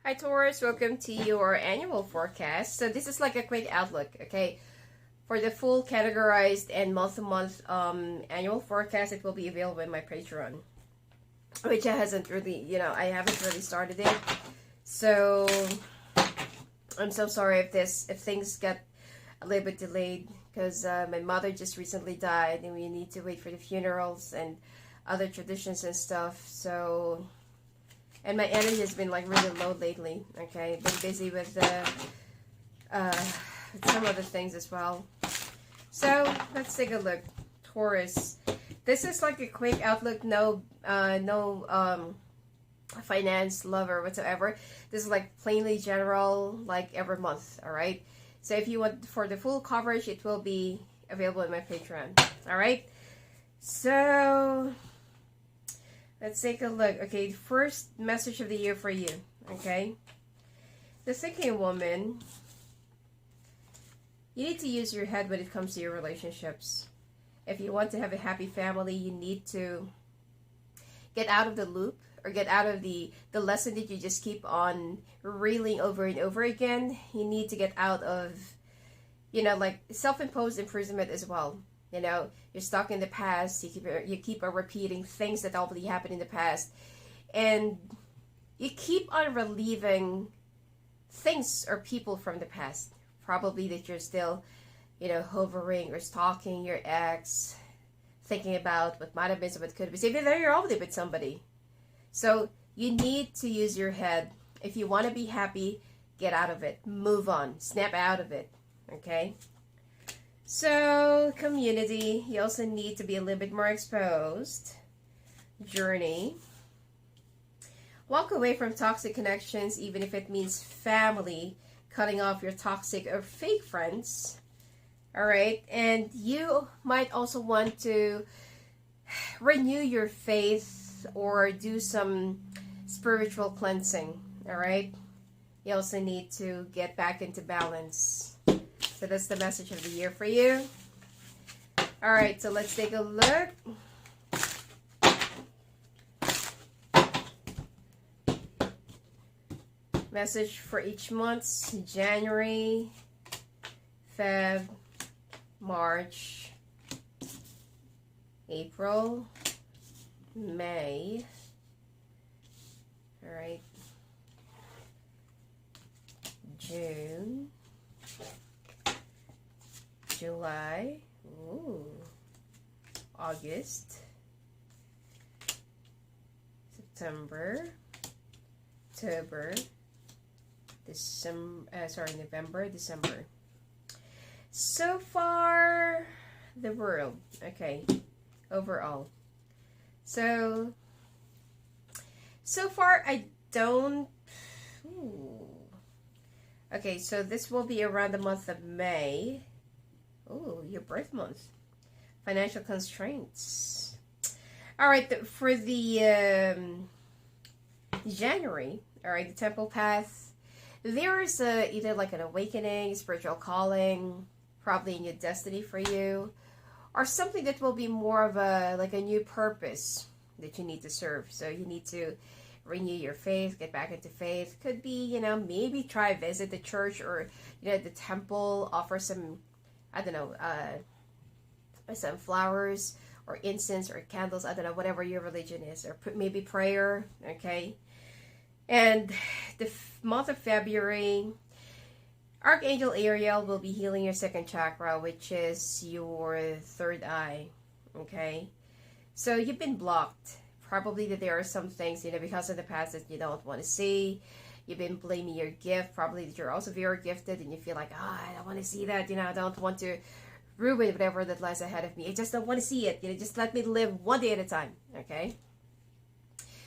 Hi Taurus, welcome to your annual forecast. So this is like a quick outlook, okay? For the full categorized and month-to-month annual forecast, it will be available in my Patreon, which I hasn't really, I haven't really started it. So I'm so sorry if things get a little bit delayed because my mother just recently died and we need to wait for the funerals and other traditions and stuff. So. And my energy has been like really low lately. Okay, been busy with some other things as well. So let's take a look. Taurus. This is like a quick outlook. No finance, love, or whatsoever. This is like plainly general, like every month. All right. So if you want for the full coverage, it will be available in my Patreon. All right. So. Let's take a look. Okay, first message of the year for you. Okay. The thinking woman, you need to use your head when it comes to your relationships. If you want to have a happy family, you need to get out of the loop or get out of the lesson that you just keep on reeling over and over again. You need to get out of, like self-imposed imprisonment as well. You're stuck in the past. You keep on repeating things that already happened in the past, and you keep on reliving things or people from the past. Probably that you're still, hovering or stalking your ex, thinking about what might have been, what could have been. Even though you're already with somebody, so you need to use your head. If you want to be happy, get out of it. Move on. Snap out of it. Okay. So, community, you also need to be a little bit more exposed. Journey. Walk away from toxic connections, even if it means family, cutting off your toxic or fake friends. Alright, and you might also want to renew your faith or do some spiritual cleansing. Alright, you also need to get back into balance. So that's the message of the year for you. All right, so let's take a look. Message for each month: January, Feb, March, April, May. All right. June. July, August, September, October, November, December. So far, the world, okay, overall. So far, I don't, okay, so this will be around the month of May. Oh, your birth month. Financial constraints. All right, for the January, all right, the temple path, there is either like an awakening, spiritual calling, probably in your destiny for you, or something that will be more of a new purpose that you need to serve. So you need to renew your faith, get back into faith. Could be, maybe try visit the church or, the temple, offer some, I don't know, some flowers or incense or candles, I don't know, whatever your religion is, or maybe prayer, okay? And the month of February, Archangel Ariel will be healing your second chakra, which is your third eye, okay? So you've been blocked. Probably that there are some things, because of the past that you don't want to see. You've been blaming your gift. Probably that you're also very gifted and you feel like, I don't want to see that. I don't want to ruin whatever that lies ahead of me. I just don't want to see it. Just let me live one day at a time. Okay?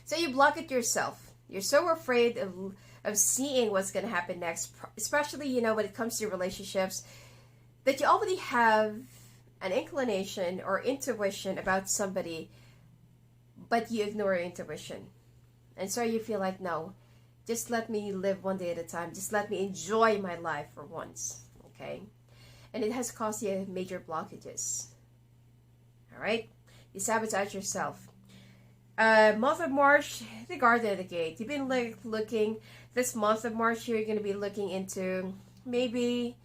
So you block it yourself. You're so afraid of seeing what's going to happen next, especially, when it comes to relationships, that you already have an inclination or intuition about somebody, but you ignore your intuition. And so you feel like, no, just let me live one day at a time. Just let me enjoy my life for once, okay? And it has caused you major blockages, all right? You sabotage yourself. Month of March, the Garden of the Gate. You've been like looking this month of March. You're going to be looking into maybe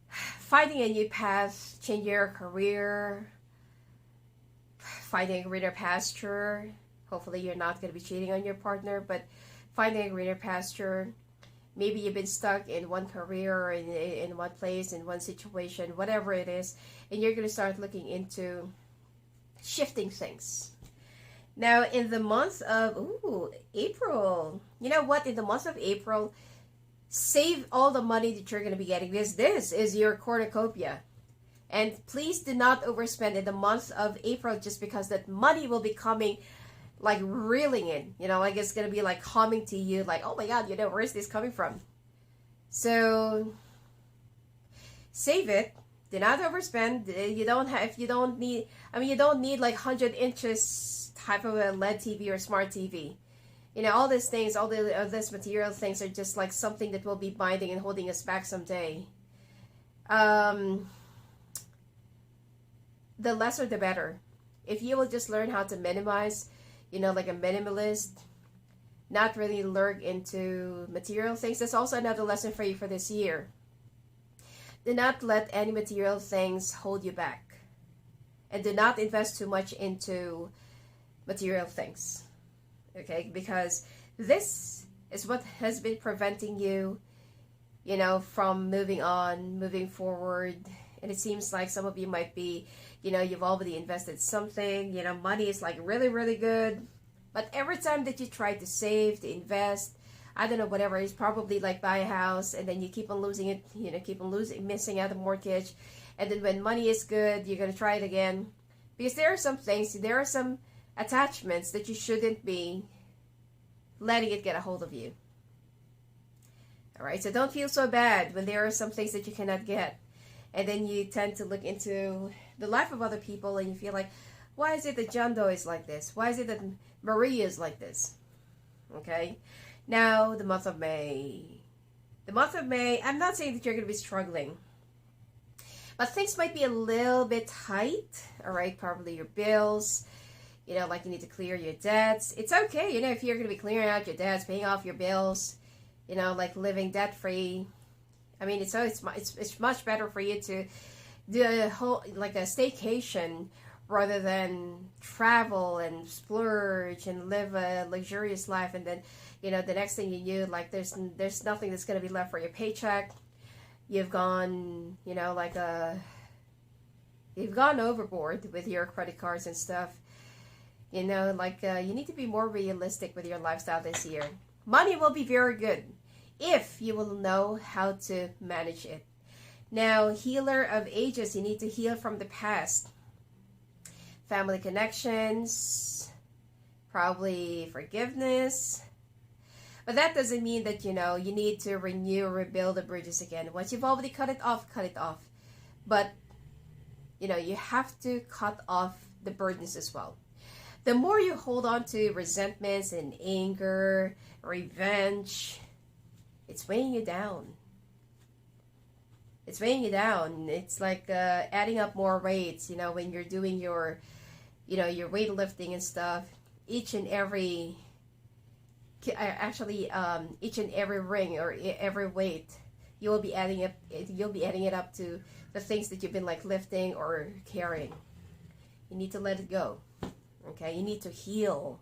finding a new path, changing your career, finding a greener pasture. Hopefully, you're not going to be cheating on your partner, but finding a greener pasture. Maybe you've been stuck in one career, or in one place, in one situation, whatever it is, and you're going to start looking into shifting things. Now, in the month of April, you know what? In the month of April, save all the money that you're going to be getting, because this is your cornucopia. And please do not overspend in the month of April, just because that money will be coming like reeling in. You know, like it's going to be like coming to you like, oh my God, you know, where is this coming from? So save it. Do not overspend. You don't need like 100 inches type of a LED TV or smart TV. You know, all these things, all this material things are just like something that will be binding and holding us back someday. The lesser the better. If you will just learn how to minimize, you know, like a minimalist, not really lurk into material things. That's also another lesson for you for this year. Do not let any material things hold you back. And do not invest too much into material things. Okay? Because this is what has been preventing you, you know, from moving on, moving forward. And it seems like some of you might be, you know, you've already invested something, you know, money is like really, really good. But every time that you try to save, to invest, I don't know, whatever, it's probably like buy a house, and then you keep on losing it, you know, keep on missing out the mortgage. And then when money is good, you're going to try it again. Because there are some things, there are some attachments that you shouldn't be letting it get a hold of you. All right, so don't feel so bad when there are some things that you cannot get. And then you tend to look into the life of other people and you feel like, why is it that John Doe is like this? Why is it that Maria is like this? Okay, now the month of May. The month of May, I'm not saying that you're going to be struggling, but things might be a little bit tight. All right, probably your bills, you know, like you need to clear your debts. It's okay, you know, if you're going to be clearing out your debts, paying off your bills, you know, like living debt free. I mean, it's much better for you to do a whole, like a staycation, rather than travel and splurge and live a luxurious life, and then, you know, the next thing you knew, like there's nothing that's going to be left for your paycheck. You've gone, you know, like you've gone overboard with your credit cards and stuff. You know, like you need to be more realistic with your lifestyle this year. Money will be very good if you will know how to manage it. Now, healer of ages, you need to heal from the past. Family connections, probably forgiveness. But that doesn't mean that, you know, you need to renew or rebuild the bridges again. Once you've already cut it off, cut it off. But, you know, you have to cut off the burdens as well. The more you hold on to resentments and anger, revenge, it's weighing you down. It's weighing you down. It's like adding up more weights, you know, when you're doing your, you know, your weightlifting and stuff. Each and every ring or every weight, you will be adding up. You'll be adding it up to the things that you've been like lifting or carrying. You need to let it go. Okay, you need to heal.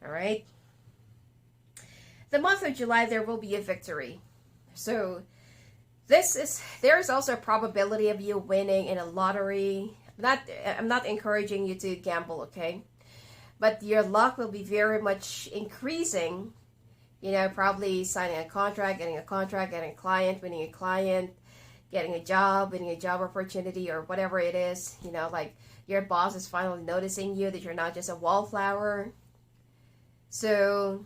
All right. The month of July, there will be a victory. So there is also a probability of you winning in a lottery. I'm not encouraging you to gamble, okay? But your luck will be very much increasing. You know, probably signing a contract, getting a client, winning a client, getting a job, winning a job opportunity, or whatever it is. You know, like your boss is finally noticing you, that you're not just a wallflower. So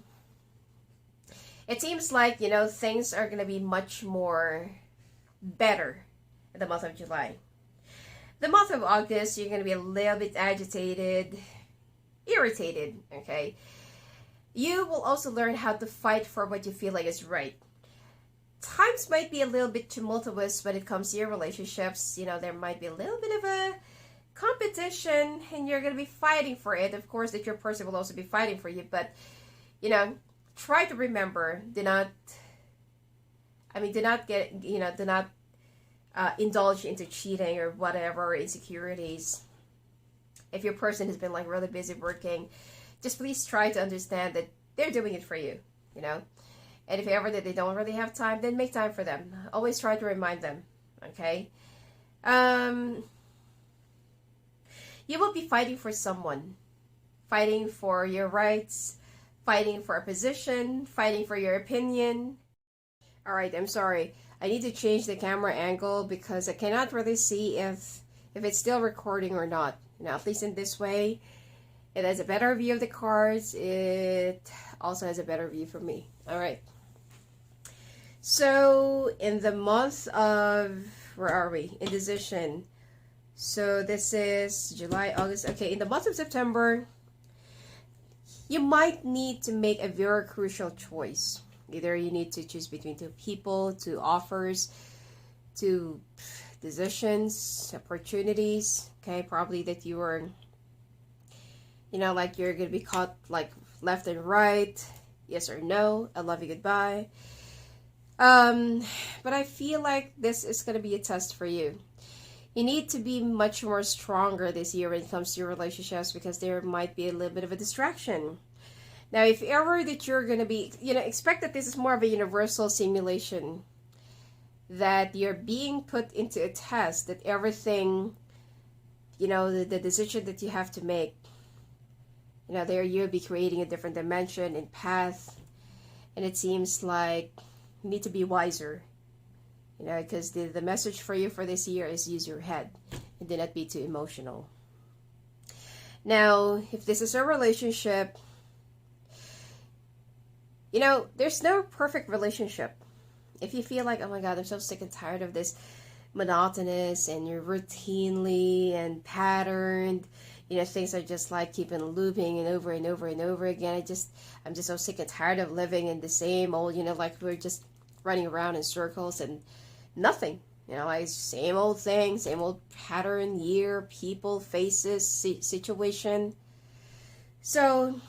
it seems like, you know, things are going to be much more better in the month of July. The month of August, you're going to be a little bit agitated, irritated, okay? You will also learn how to fight for what you feel like is right. Times might be a little bit tumultuous when it comes to your relationships. You know, there might be a little bit of a competition, and you're going to be fighting for it. Of course, that your person will also be fighting for you, but, you know, try to remember, do not indulge into cheating or whatever, insecurities. If your person has been like really busy working, just please try to understand that they're doing it for you, you know. And if ever that they don't really have time, then make time for them. Always try to remind them, okay? You will be fighting for someone, fighting for your rights, fighting for a position, fighting for your opinion. All right, I'm sorry. I need to change the camera angle because I cannot really see if it's still recording or not. You know, at least in this way, it has a better view of the cards. It also has a better view for me. All right. So in the month of, where are we? Indecision. So this is July, August. Okay, in the month of September, you might need to make a very crucial choice. Either you need to choose between two people, two offers, two decisions, opportunities. Okay, probably that you are, you know, like you're going to be caught like left and right, yes or no, I love you, goodbye. But I feel like this is going to be a test for you. You need to be much more stronger this year when it comes to your relationships because there might be a little bit of a distraction. Now, if ever that you're going to be, you know, expect that this is more of a universal simulation, that you're being put into a test, that everything, you know, the decision that you have to make, you know, there you'll be creating a different dimension and path, and it seems like you need to be wiser, you know, because the message for you for this year is use your head and do not be too emotional. Now, if this is a relationship, you know, there's no perfect relationship. If you feel like, oh my God, I'm so sick and tired of this monotonous and you're routinely and patterned, you know, things are just like keeping looping and over and over and over again. I'm just so sick and tired of living in the same old, you know, like we're just running around in circles and nothing, you know, like same old thing, same old pattern, year, people, faces, situation. So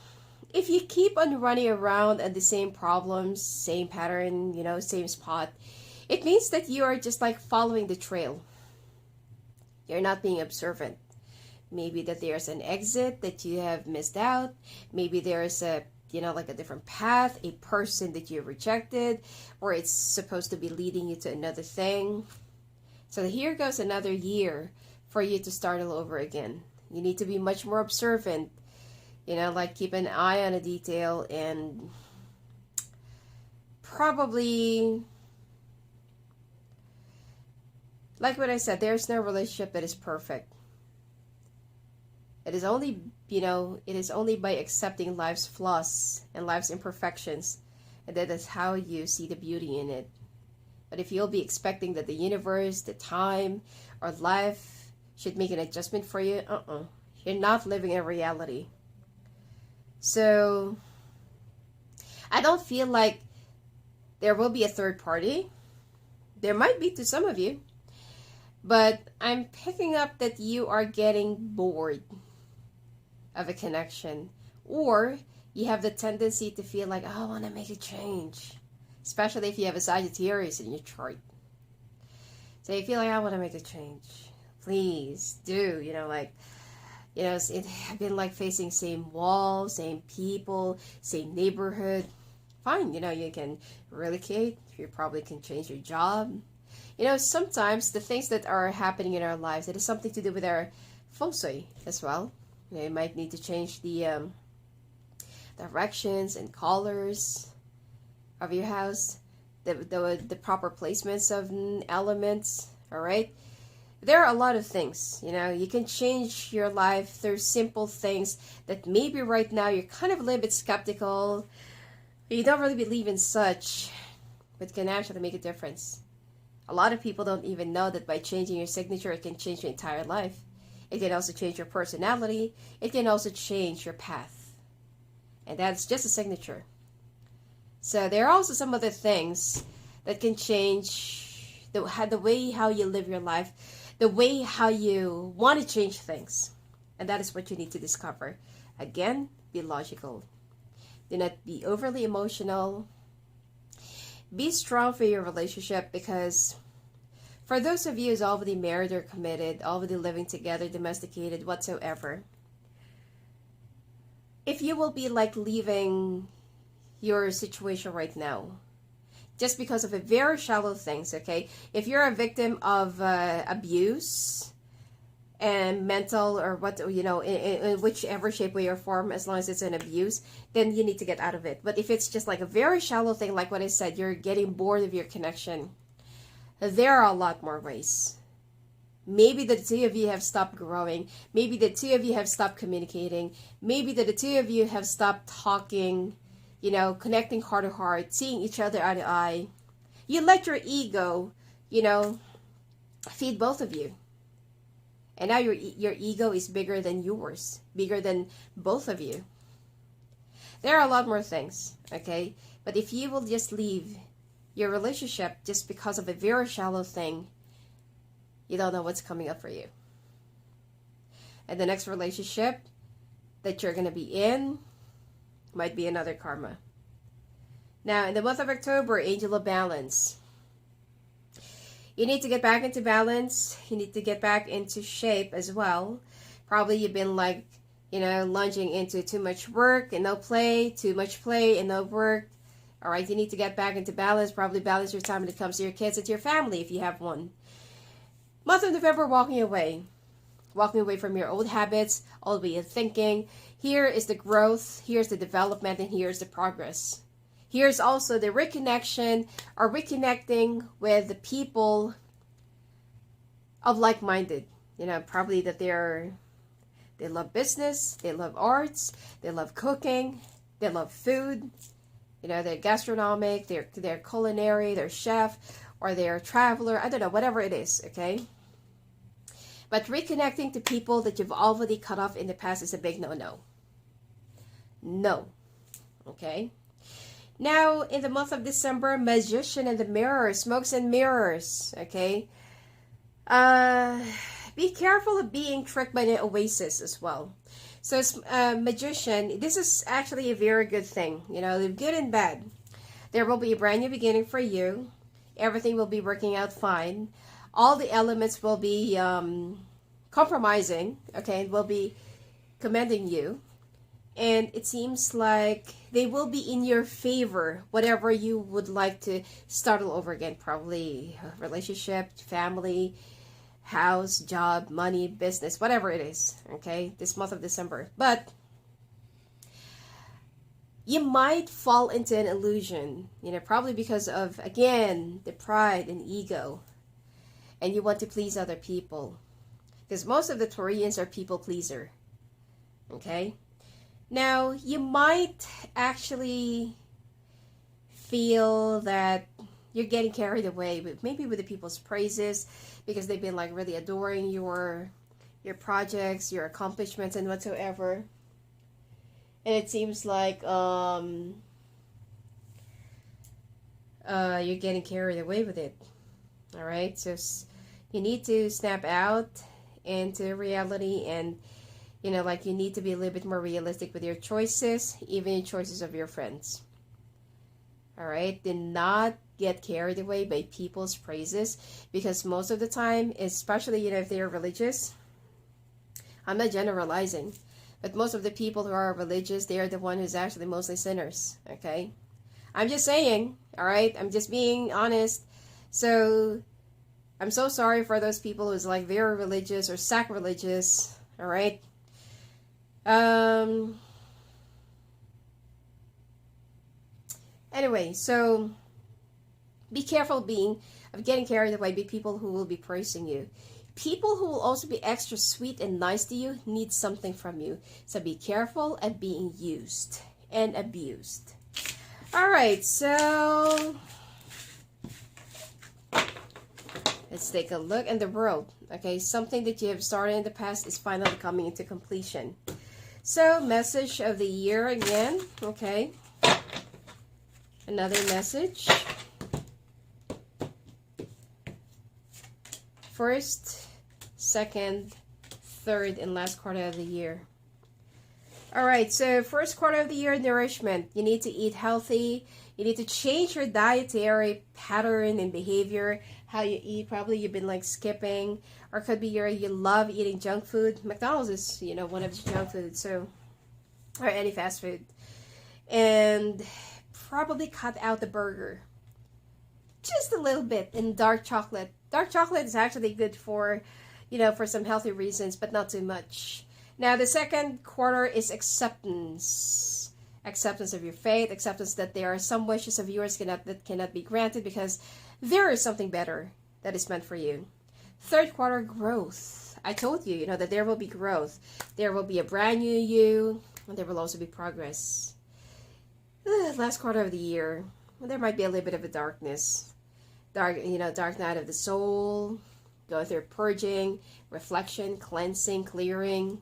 if you keep on running around at the same problems, same pattern, you know, same spot, it means that you are just like following the trail. You're not being observant. Maybe that there's an exit that you have missed out. Maybe there's a, you know, like a different path, a person that you rejected, or it's supposed to be leading you to another thing. So here goes another year for you to start all over again. You need to be much more observant, you know, like keep an eye on a detail and probably, like what I said, there's no relationship that is perfect. It is only, you know, it is only by accepting life's flaws and life's imperfections, and that is how you see the beauty in it. But if you'll be expecting that the universe, the time, or life should make an adjustment for you, you're not living in reality. So, I don't feel like there will be a third party. There might be to some of you, but I'm picking up that you are getting bored of a connection, or you have the tendency to feel like, oh, I want to make a change, especially if you have a Sagittarius in your chart. So you feel like, I want to make a change, please do, you know, like, you know, I've been like facing same walls, same people, same neighborhood. Fine, you know, you can relocate, you probably can change your job. You know, sometimes the things that are happening in our lives, it has something to do with our feng shui as well. You know, you might need to change the directions and colors of your house, the proper placements of elements, all right? There are a lot of things, you know, you can change your life through simple things that maybe right now you're kind of a little bit skeptical, you don't really believe in such, but can actually make a difference. A lot of people don't even know that by changing your signature, it can change your entire life. It can also change your personality. It can also change your path. And that's just a signature. So there are also some other things that can change the way how you live your life the way how you want to change things. And that is what you need to discover. Again, be logical. Do not be overly emotional. Be strong for your relationship, because for those of you who's already married or committed, already living together, domesticated, whatsoever, if you will be like leaving your situation right now, just because of a very shallow things, okay? If you're a victim of abuse and mental or what, you know, in whichever shape, way, or form, as long as it's an abuse, then you need to get out of it. But if it's just like a very shallow thing, like what I said, you're getting bored of your connection, there are a lot more ways. Maybe the two of you have stopped growing. Maybe the two of you have stopped communicating. Maybe the two of you have stopped talking, you know, connecting heart to heart, seeing each other eye to eye. You let your ego, you know, feed both of you. And now your ego is bigger than yours, bigger than both of you. There are a lot more things, okay? But if you will just leave your relationship just because of a very shallow thing, you don't know what's coming up for you. And the next relationship that you're going to be in might be another karma. Now, in the month of October, Angel of Balance. You need to get back into balance. You need to get back into shape as well. Probably you've been like, you know, lunging into too much work and no play, too much play and no work. All right, you need to get back into balance. Probably balance your time when it comes to your kids and to your family if you have one. Month of November, walking away. Walking away from your old habits, old way of thinking. Here is the growth, here's the development, and here's the progress. Here's also the reconnection or reconnecting with the people of like-minded. You know, probably that they love business, they love arts, they love cooking, they love food. You know, they're gastronomic, they're culinary, they're chef, or they're traveler. I don't know, whatever it is, okay? But reconnecting to people that you've already cut off in the past is a big no-no. No. Okay? Now, in the month of December, Magician and the Mirror, Smokes and Mirrors. Okay? Be careful of being tricked by the Oasis as well. So, Magician, this is actually a very good thing. You know, good and bad. There will be a brand new beginning for you. Everything will be working out fine. All the elements will be compromising, okay, and will be commending you. And it seems like they will be in your favor, whatever you would like to start all over again. Probably relationship, family, house, job, money, business, whatever it is, okay, this month of December. But you might fall into an illusion, you know, probably because of, again, the pride and ego. And you want to please other people. Because most of the Taurians are people pleaser. Okay? Now, you might actually feel that you're getting carried away, but maybe with the people's praises, because they've been like really adoring your projects, your accomplishments, and whatsoever. And it seems like you're getting carried away with it. All right, so you need to snap out into reality, and you know, like, you need to be a little bit more realistic with your choices, even your choices of your friends. All right, do not get carried away by people's praises, because most of the time, especially, you know, if they're religious, I'm not generalizing, but most of the people who are religious, they are the one who's actually mostly sinners. Okay, I'm just saying. All right, I'm just being honest. So I'm so sorry for those people who's like very religious or sacrilegious. All right. Anyway, so be careful of getting carried away by people who will be praising you. People who will also be extra sweet and nice to you need something from you. So be careful at being used and abused. All right, so let's take a look in the world. Okay, something that you have started in the past is finally coming into completion. So, message of the year again. Okay. Another message. First, second, third, and last quarter of the year. All right, so first quarter of the year, nourishment. You need to eat healthy. You need to change your dietary pattern and behavior, how you eat. Probably you've been like skipping, or could be you love eating junk food. McDonald's is, you know, one of the junk foods, so, or any fast food. And probably cut out the burger. Just a little bit. And dark chocolate. Dark chocolate is actually good for, you know, for some healthy reasons, but not too much. Now, the second quarter is acceptance. Acceptance of your fate, acceptance that there are some wishes of yours that cannot be granted because there is something better that is meant for you. Third quarter, growth. I told you, you know, that there will be growth. There will be a brand new you, and there will also be progress. Last quarter of the year, there might be a little bit of a darkness. Dark night of the soul. Go through purging, reflection, cleansing, clearing.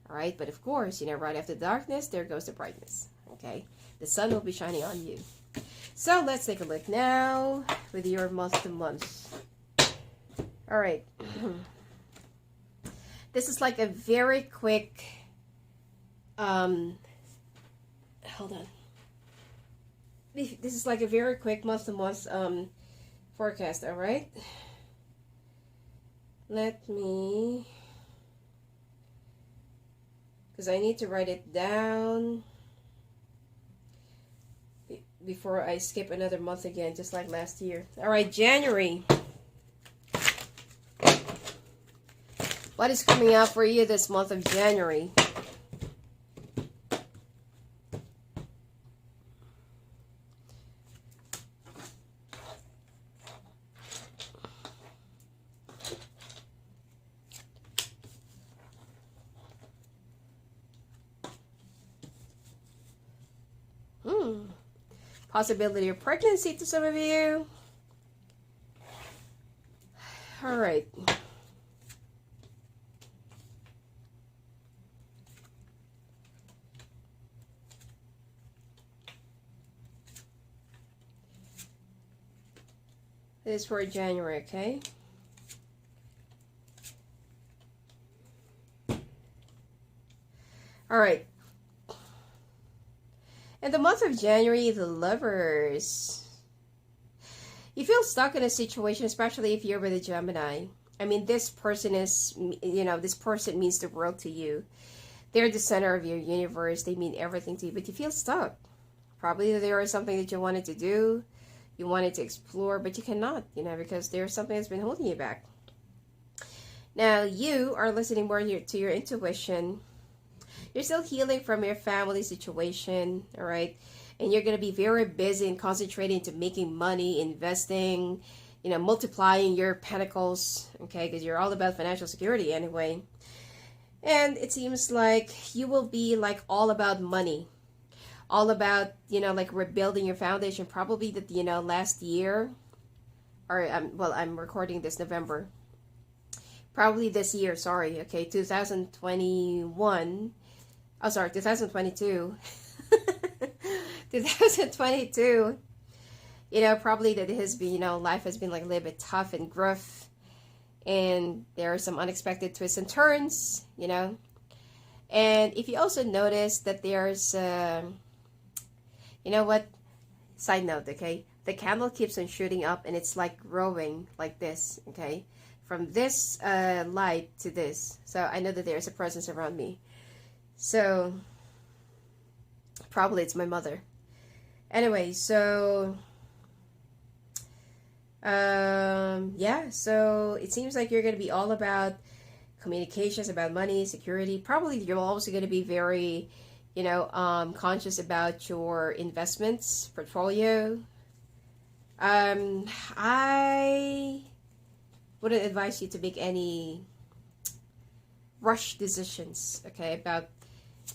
All right, but of course, you know, right after darkness, there goes the brightness. Okay, the sun will be shining on you. So let's take a look now with your month to month. All right, this is like a very quick. Hold on. This is like a very quick month to month forecast. All right. Let me, because I need to write it down before I skip another month again, just like last year. All right, January. What is coming out for you this month of January? Possibility of pregnancy to some of you. All right. This is for January, okay? All right. In the month of January, the Lovers. You feel stuck in a situation, especially if you're with a Gemini. I mean, this person is, you know, this person means the world to you. They're the center of your universe. They mean everything to you, but you feel stuck. Probably there is something that you wanted to do, you wanted to explore, but you cannot, you know, because there's something that's been holding you back. Now, you are listening more to your intuition. You're still healing from your family situation, all right? And you're going to be very busy and concentrating to making money, investing, you know, multiplying your pentacles, okay? Because you're all about financial security anyway. And it seems like you will be like all about money, all about, you know, like rebuilding your foundation. Probably that, you know, last year, or well, I'm recording this November. Probably this year, sorry, okay, 2021. Oh, sorry, 2022. 2022. You know, probably that it has been, you know, life has been like a little bit tough and gruff. And there are some unexpected twists and turns, you know. And if you also notice that there's, you know what? Side note, okay? The candle keeps on shooting up and it's like growing like this, okay? From this light to this. So I know that there's a presence around me. So, probably it's my mother. Anyway, so, yeah, so it seems like you're going to be all about communications, about money, security. Probably you're also going to be very, you know, conscious about your investments, portfolio. I wouldn't advise you to make any rush decisions, okay, about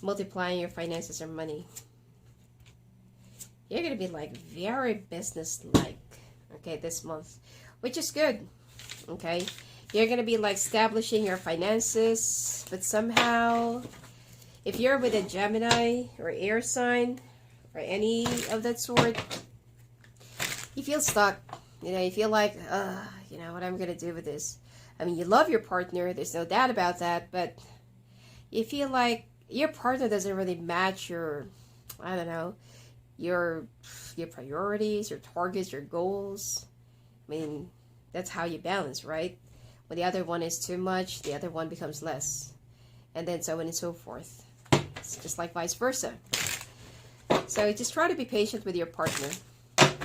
multiplying your finances or money. You're going to be like very business-like, okay, this month, which is good, okay? You're going to be like establishing your finances, but somehow, if you're with a Gemini or air sign or any of that sort, you feel stuck. You know, you feel like, you know, what I'm going to do with this. I mean, you love your partner, there's no doubt about that, but you feel like your partner doesn't really match your, I don't know, your priorities, your targets, your goals. I mean, that's how you balance, right? When the other one is too much, the other one becomes less. And then so on and so forth. It's just like vice versa. So just try to be patient with your partner.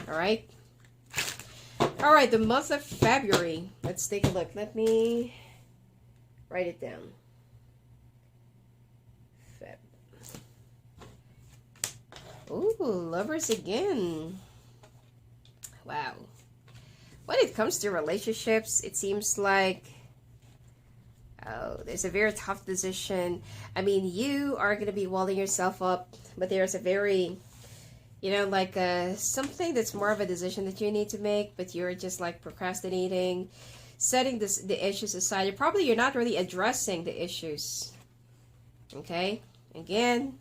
All right? All right, the month of February. Let's take a look. Let me write it down. Feb. Ooh, lovers again. Wow. When it comes to relationships, it seems like, oh, there's a very tough decision. I mean, you are going to be walling yourself up, but there's a very, you know, like something that's more of a decision that you need to make, but you're just like procrastinating, setting the issues aside. You're not really addressing the issues. Okay? Again,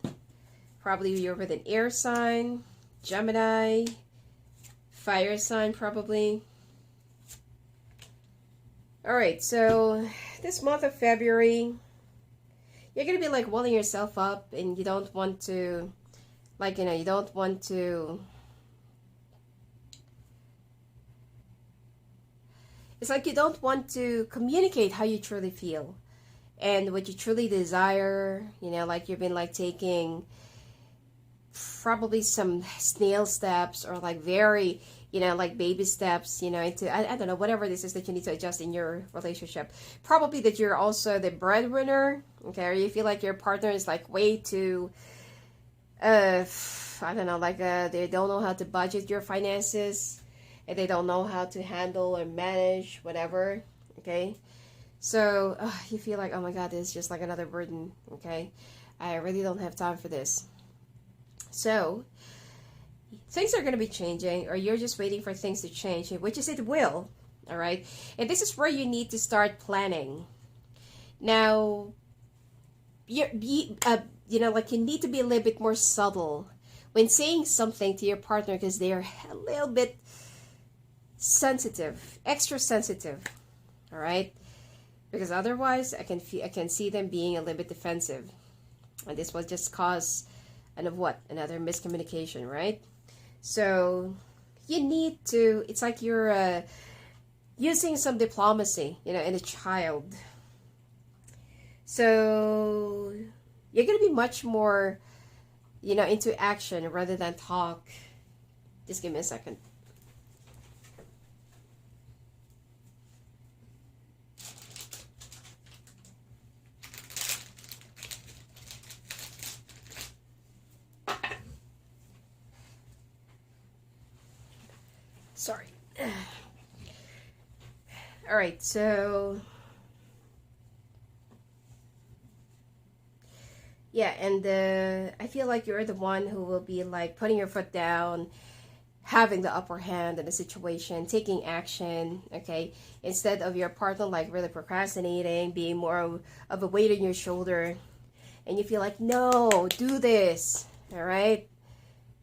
probably you're with an air sign, Gemini, fire sign probably. All right, so this month of February, you're going to be like walling yourself up, and you don't want to, like, you know, you don't want to, it's like you don't want to communicate how you truly feel and what you truly desire. You know, like you've been like taking probably some snail steps, or like very, you know, like baby steps, you know, into, I don't know, whatever this is that you need to adjust in your relationship. Probably that you're also the breadwinner, okay, or you feel like your partner is like way too, I don't know, like they don't know how to budget your finances, and they don't know how to handle or manage whatever, okay? So you feel like, oh my God, this is just like another burden, okay? I really don't have time for this. So things are going to be changing, or you're just waiting for things to change, which is it will, all right? And this is where you need to start planning. Now, you know, like you need to be a little bit more subtle when saying something to your partner, because they're a little bit sensitive, extra sensitive, all right? Because otherwise, I can see them being a little bit defensive, and this will just cause another miscommunication, right? So you need to, it's like you're using some diplomacy, you know, in a child. So you're going to be much more, you know, into action rather than talk. Just give me a second. Sorry. All right, so yeah, and I feel like you're the one who will be like putting your foot down, having the upper hand in the situation, taking action, okay? Instead of your partner like really procrastinating, being more of a weight on your shoulder, and you feel like, no, do this, all right?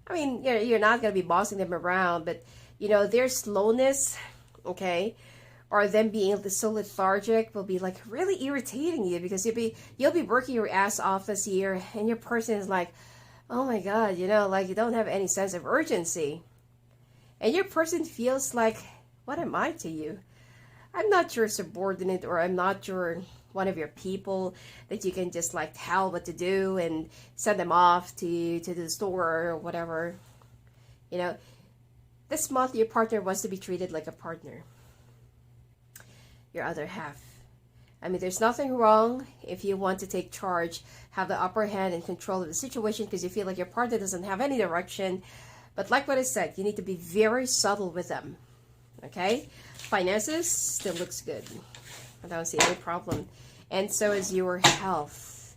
I mean, you're not going to be bossing them around, but you know, their slowness, okay, or them being so lethargic will be like really irritating you, because you'll be working your ass off this year, and your person is like, oh my God, you know, like you don't have any sense of urgency. And your person feels like, what am I to you? I'm not your subordinate, or I'm not your one of your people that you can just like tell what to do and send them off to the store or whatever. You know, this month your partner wants to be treated like a partner, your other half. I mean, there's nothing wrong if you want to take charge, have the upper hand and control of the situation, because you feel like your partner doesn't have any direction. But like what I said, you need to be very subtle with them, okay? Finances still looks good. I don't see any problem. And so is your health.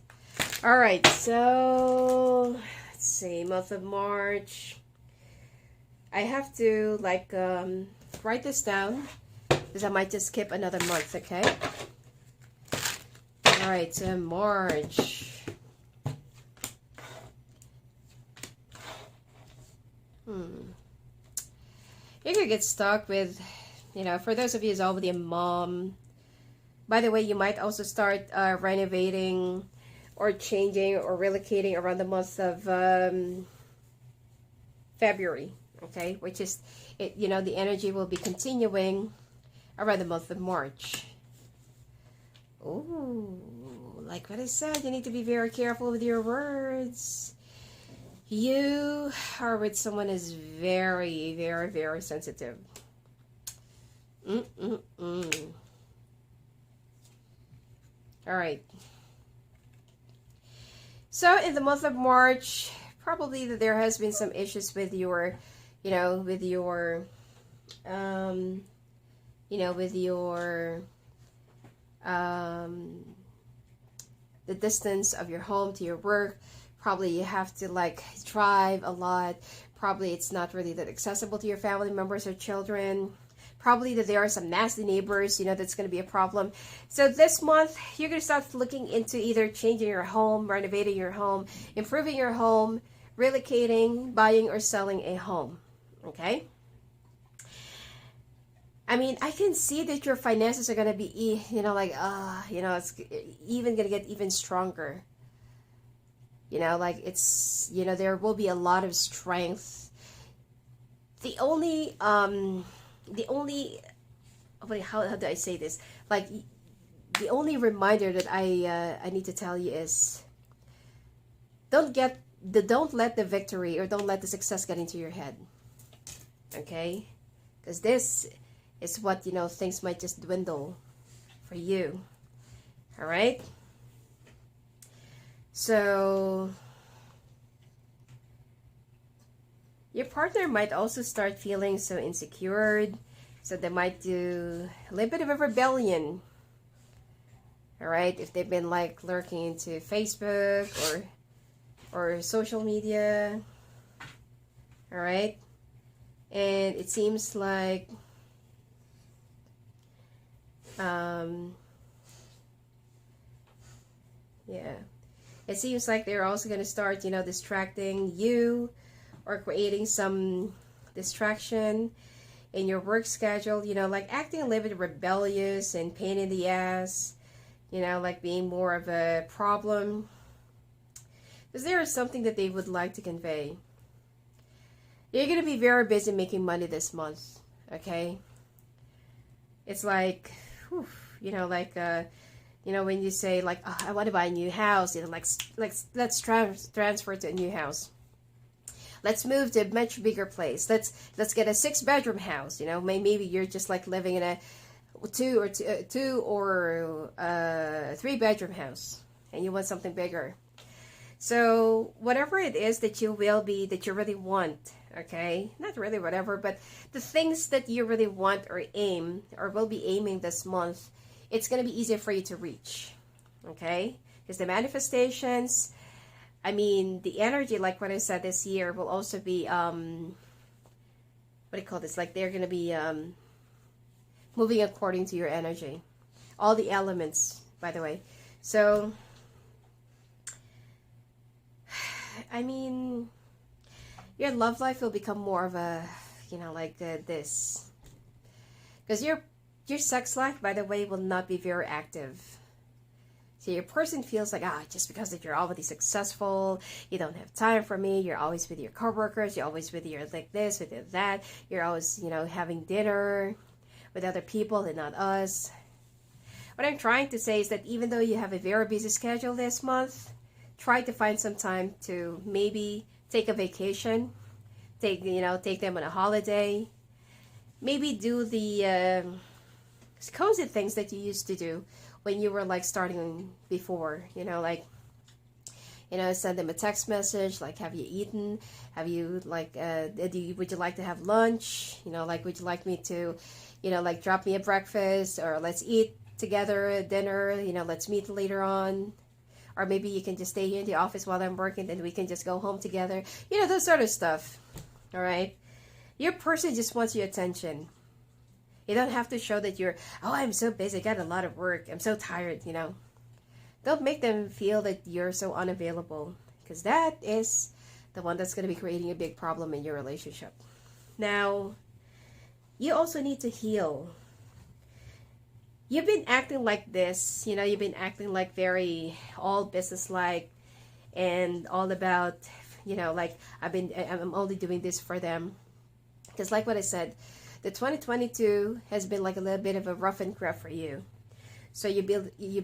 All right, so let's see, month of March. I have to like write this down, because I might just skip another month, okay? All right, so March. You're gonna get stuck with, you know, for those of you who's already a mom, By the way, you might also start renovating or changing or relocating around the month of February, okay? Which is, the energy will be continuing around the month of March. Ooh, like what I said, you need to be very careful with your words. You are with someone who's very, very, very sensitive. All right. So in the month of March, probably that there has been some issues with your, with your the distance of your home to your work. Probably you have to like drive a lot. Probably it's not really that accessible to your family members or children. Probably that there are some nasty neighbors, that's going to be a problem. So this month, you're going to start looking into either changing your home, renovating your home, improving your home, relocating, buying or selling a home. Okay? I mean, I can see that your finances are going to be, it's even going to get even stronger. There will be a lot of strength. The only, how do I say this? Like, the only reminder that I need to tell you is, don't let the victory or don't let the success get into your head. Okay? Because this is what, things might just dwindle for you. All right? So, your partner might also start feeling so insecure. So they might do a little bit of a rebellion. All right? If they've been like lurking into Facebook or social media. All right? And it seems like it seems like they're also going to start, distracting you or creating some distraction in your work schedule, like acting a little bit rebellious and pain in the ass, like being more of a problem. Because there is something that they would like to convey. You're going to be very busy making money this month, okay? It's like, whew, when you say like, oh, I want to buy a new house, let's transfer to a new house. Let's move to a much bigger place. Let's get a 6-bedroom house. Maybe you're just like living in a 2 or 3-bedroom house, and you want something bigger. So whatever it is that you really want, okay, not really whatever, but the things that you really want or aim or will be aiming this month, it's going to be easier for you to reach, okay? Because the manifestations, the energy, like what I said this year, will also be, like they're going to be moving according to your energy. All the elements, by the way. So, your love life will become more of a, this. Because your sex life, by the way, will not be very active. So your person feels like, just because that you're already successful, you don't have time for me, you're always with your coworkers, you're always with your like this, with your that, you're always, having dinner with other people and not us. What I'm trying to say is that even though you have a very busy schedule this month, try to find some time to maybe take a vacation, take them on a holiday, maybe do the cozy things that you used to do when you were like starting before, send them a text message, like, have you eaten? Have you like, would you like to have lunch? Would you like me to, drop me a breakfast, or let's eat together dinner, let's meet later on. Or maybe you can just stay here in the office while I'm working, then we can just go home together. Those sort of stuff. All right? Your person just wants your attention. You don't have to show that you're, I'm so busy, I got a lot of work, I'm so tired, Don't make them feel that you're so unavailable, because that is the one that's going to be creating a big problem in your relationship. Now, you also need to heal. you've been acting like this, you've been acting like very all business-like and all about, like I'm only doing this for them. Because like what I said, the 2022 has been like a little bit of a rough and rough for you. So you've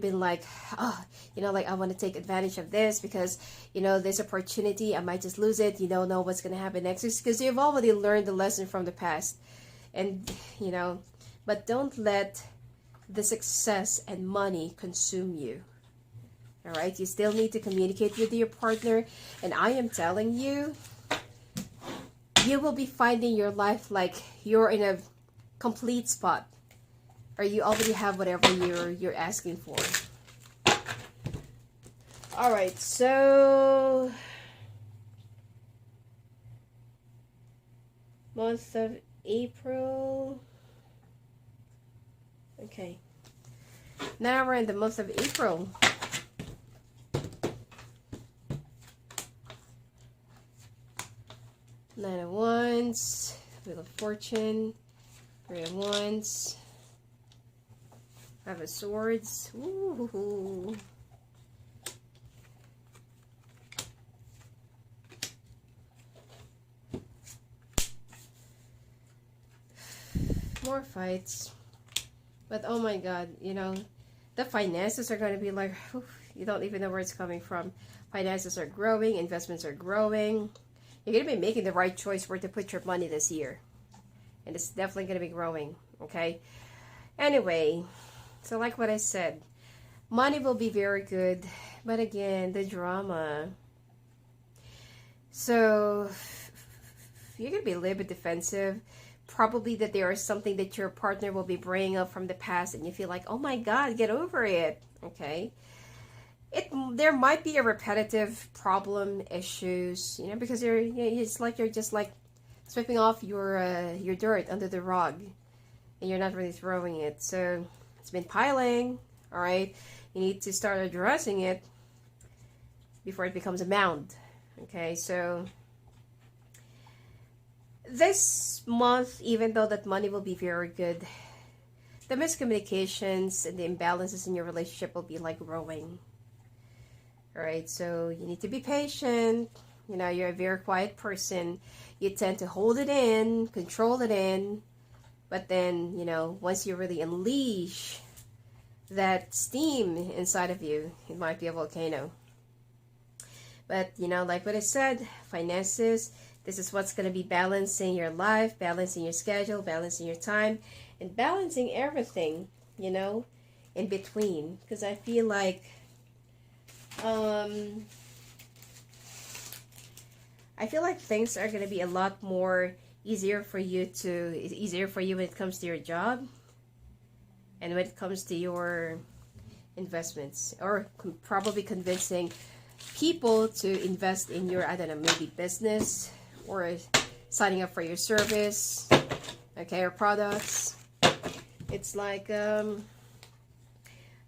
been like, oh, like I want to take advantage of this because, this opportunity, I might just lose it. You don't know what's going to happen next. Because you've already learned the lesson from the past. And, but don't let the success and money consume you. All right. You still need to communicate with your partner. And I am telling you, you will be finding your life like you're in a complete spot. Or you already have whatever you're asking for. All right, so month of April. Okay. Now we're in the month of April. Nine of Wands, Wheel of Fortune, Three of Wands. Five of Swords. Ooh. More fights. But oh my God, the finances are going to be like, you don't even know where it's coming from. Finances are growing, investments are growing. You're going to be making the right choice where to put your money this year. And it's definitely going to be growing, okay? Anyway, so like what I said, money will be very good. But again, the drama. So you're going to be a little bit defensive. Probably that there is something that your partner will be bringing up from the past. And you feel like, oh my God, get over it. Okay? There might be a repetitive problem, issues, because it's like you're just like sweeping off your dirt under the rug. And you're not really throwing it. So it's been piling, all right? You need to start addressing it before it becomes a mound, okay? So this month, even though that money will be very good, the miscommunications and the imbalances in your relationship will be like growing, all right? So you need to be patient. You're a very quiet person. You tend to hold it in, control it in. But then, once you really unleash that steam inside of you, it might be a volcano. But, like what I said, finances, this is what's going to be balancing your life, balancing your schedule, balancing your time, and balancing everything, in between. Because I feel like, things are going to be a lot more easier for you when it comes to your job and when it comes to your investments, or probably convincing people to invest in your, I don't know, maybe business, or signing up for your service, okay, or products. It's like there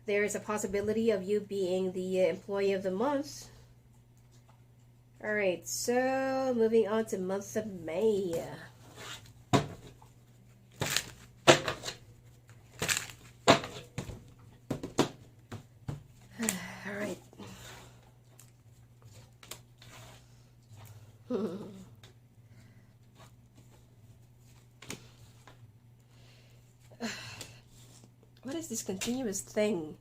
is a possibility of you being the employee of the month. All right, so moving on to month of May. All right. What is this continuous thing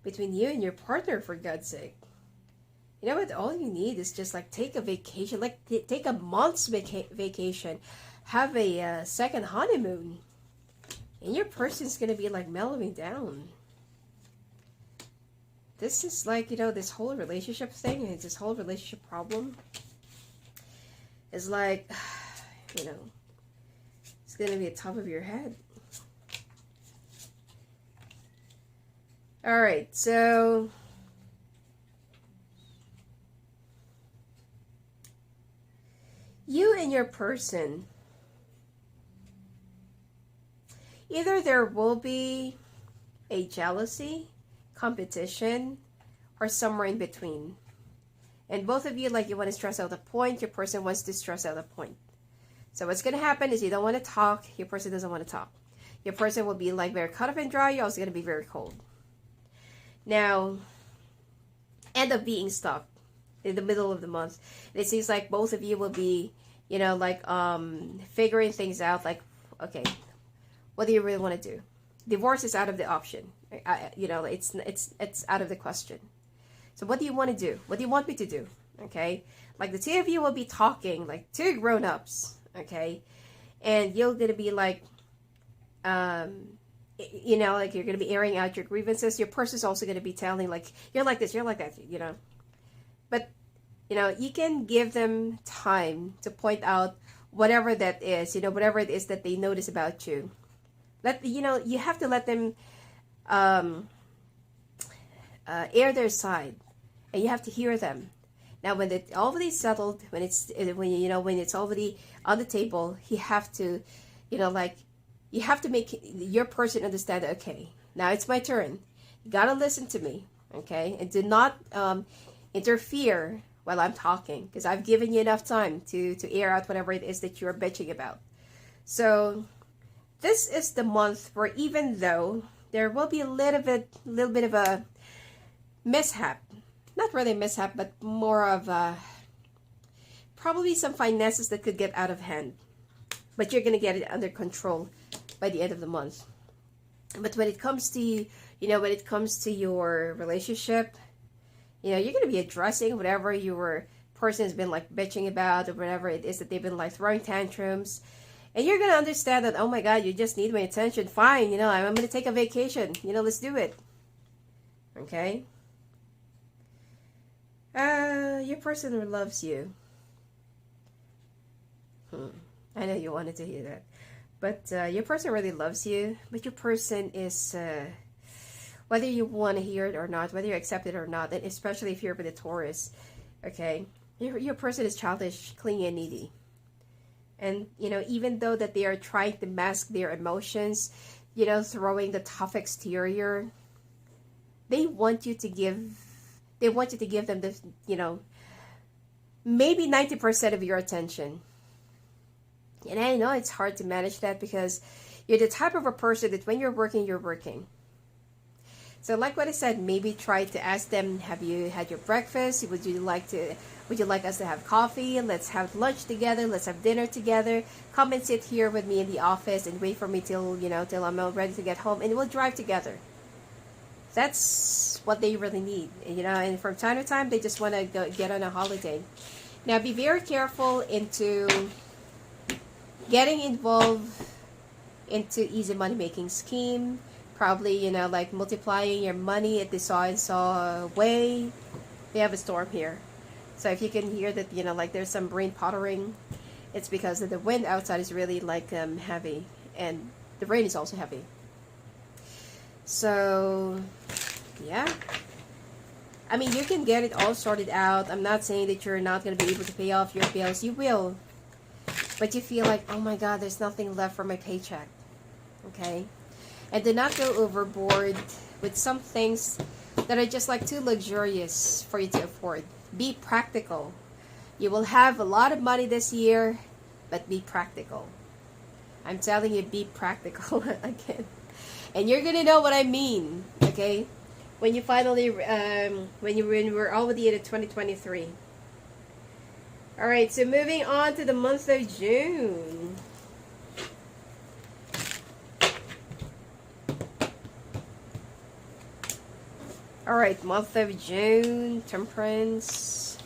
between you and your partner, for God's sake? You know what? All you need is just like take a vacation, like take a month's vacation, have a second honeymoon, and your person's gonna be like mellowing down. This is like, this whole relationship thing, and this whole relationship problem is like, it's gonna be at the top of your head. All right, so you and your person, either there will be a jealousy, competition, or somewhere in between. And both of you, like, you want to stress out a point, your person wants to stress out a point. So what's going to happen is you don't want to talk, your person doesn't want to talk. Your person will be like very cut up and dry. You're also going to be very cold. Now, end up being stuck in the middle of the month. It seems like both of you will be, you know, like figuring things out. Like, okay, what do you really want to do? Divorce is out of the option. You know, it's out of the question. So what do you want to do? What do you want me to do? Okay, like the two of you will be talking like two grown-ups. Okay, and you're gonna be like, you know, like you're gonna be airing out your grievances. Your person's also gonna be telling like, you're like this, you're like that, you know. But you know, you can give them time to point out whatever that is, you know, whatever it is that they notice about you. You know, you have to let them air their side, and you have to hear them. Now, when it's already settled, when it's already on the table, you have to, you know, like, you have to make your person understand. Okay, now it's my turn. You gotta listen to me, okay, and do not interfere while I'm talking, because I've given you enough time to air out whatever it is that you're bitching about. So this is the month where, even though there will be a little bit of a mishap, not really a mishap, but more of probably some finances that could get out of hand, but you're gonna get it under control by the end of the month. But when it comes to, you know, when it comes to your relationship, you know, you're gonna be addressing whatever your person has been like bitching about, or whatever it is that they've been like throwing tantrums. And you're going to understand that, oh my God, you just need my attention. Fine, you know, I'm going to take a vacation. You know, let's do it. Okay? Your person loves you. I know you wanted to hear that. But your person really loves you. But your person is, whether you want to hear it or not, whether you accept it or not, and especially if you're with a Taurus, okay, your person is childish, clingy, and needy. And, you know, even though that they are trying to mask their emotions, you know, throwing the tough exterior, they want you to give them the, you know, maybe 90% of your attention. And I know it's hard to manage that, because you're the type of a person that when you're working, you're working. So like what I said, maybe try to ask them, have you had your breakfast? Would you like us to have coffee? Let's have lunch together. Let's have dinner together. Come and sit here with me in the office and wait for me till I'm all ready to get home, and we'll drive together. That's what they really need, you know, and from time to time, they just want to get on a holiday. Now, be very careful into getting involved into easy money-making scheme. Probably, you know, like multiplying your money at the saw way. We have a storm here. So if you can hear that, you know, like there's some brain pottering, it's because the wind outside is really like heavy, and the rain is also heavy. So, yeah. I mean, you can get it all sorted out. I'm not saying that you're not going to be able to pay off your bills. You will. But you feel like, oh my God, there's nothing left for my paycheck. Okay? And do not go overboard with some things that are just like too luxurious for you to afford. Be practical. You will have a lot of money this year, but be practical. I'm telling you, be practical again. And you're going to know what I mean, okay? When you finally, when we're already in 2023. Alright, so moving on to the month of June. Alright, month of June, Temperance.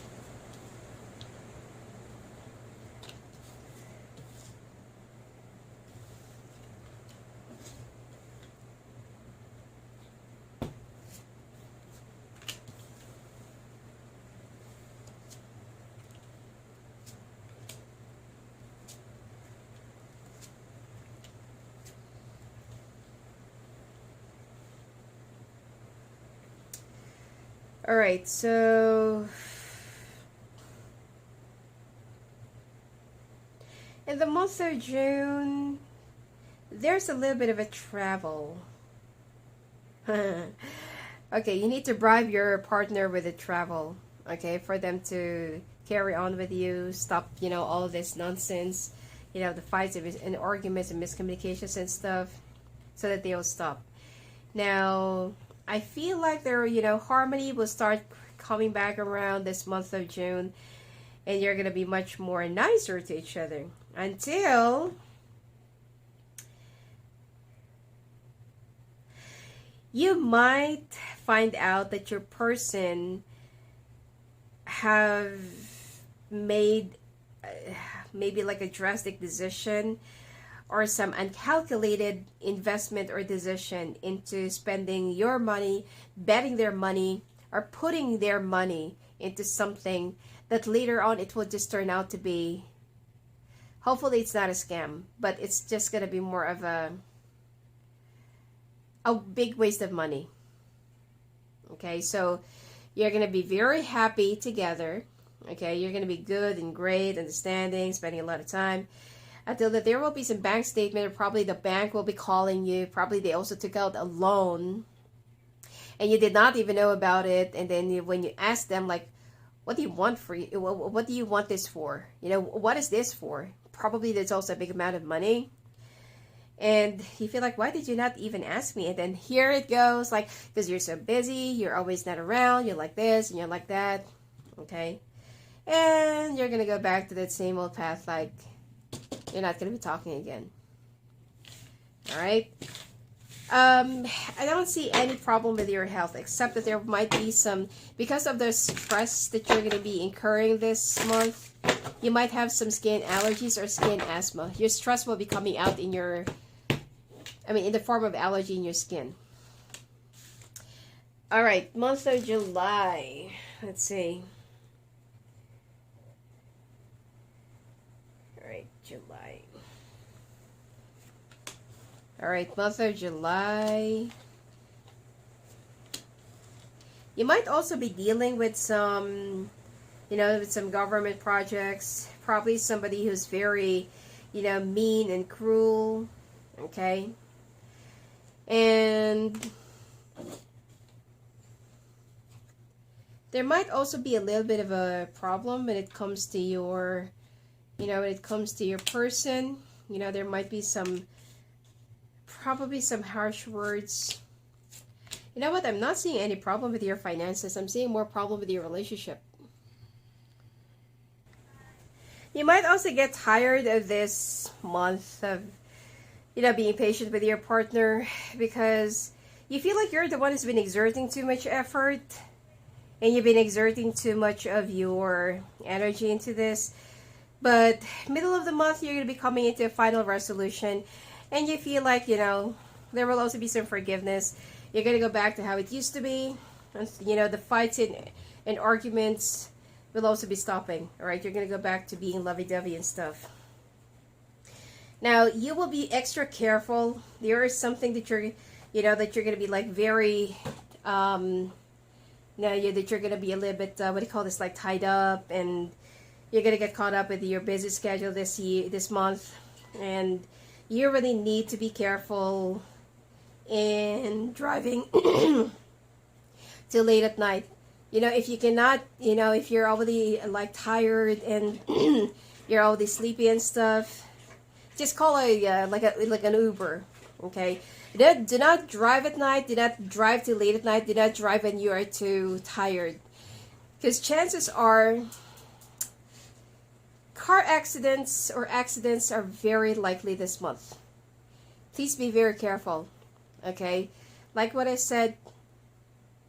Alright, so in the month of June, there's a little bit of a travel. Okay, you need to bribe your partner with a travel, okay, for them to carry on with you, stop, you know, all this nonsense, you know, the fights and arguments and miscommunications and stuff. so that they'll stop. Now, I feel like their, harmony will start coming back around this month of June, and you're going to be much more nicer to each other until you might find out that your person have made maybe like a drastic decision or some uncalculated investment or decision into spending your money, betting their money, or putting their money into something that later on it will just turn out to be, hopefully it's not a scam, but it's just going to be more of a big waste of money. Okay, so you're going to be very happy together. Okay, you're going to be good and great, understanding, spending a lot of time. Until that there will be some bank statement, or probably the bank will be calling you. Probably they also took out a loan, and you did not even know about it. And then when you ask them, like, what do you want for you? What do you want this for? What is this for? Probably there's also a big amount of money. And you feel like, why did you not even ask me? And then here it goes, like, because you're so busy, you're always not around, you're like this and you're like that. Okay. And you're going to go back to that same old path, like, you're not going to be talking again. All right. I don't see any problem with your health, except that there might be some, because of the stress that you're going to be incurring this month, you might have some skin allergies or skin asthma. Your stress will be coming out in in the form of allergy in your skin. All right, month of July. Let's see. July. All right, month of July. You might also be dealing with some, with some government projects. Probably somebody who's very, mean and cruel. Okay. And there might also be a little bit of a problem when it comes to your when it comes to your person. There might be probably some harsh words. You know what? I'm not seeing any problem with your finances. I'm seeing more problem with your relationship. You might also get tired of this month of, being patient with your partner, because you feel like you're the one who's been exerting too much effort, and you've been exerting too much of your energy into this. But middle of the month, you're going to be coming into a final resolution, and you feel like, there will also be some forgiveness. You're going to go back to how it used to be. And, the fights and arguments will also be stopping. All right, you're going to go back to being lovey-dovey and stuff. Now, you will be extra careful. There is something that you're going to be like very, that you're going to be a little bit, like tied up, and you're going to get caught up with your busy schedule this month, and you really need to be careful in driving till late at night. If you cannot, if you're already like tired and you're already sleepy and stuff, just call like an Uber, okay? Do not drive at night. Do not drive till late at night. Do not drive when you are too tired, because chances are car accidents or accidents are very likely this month. Please be very careful, okay? Like what I said,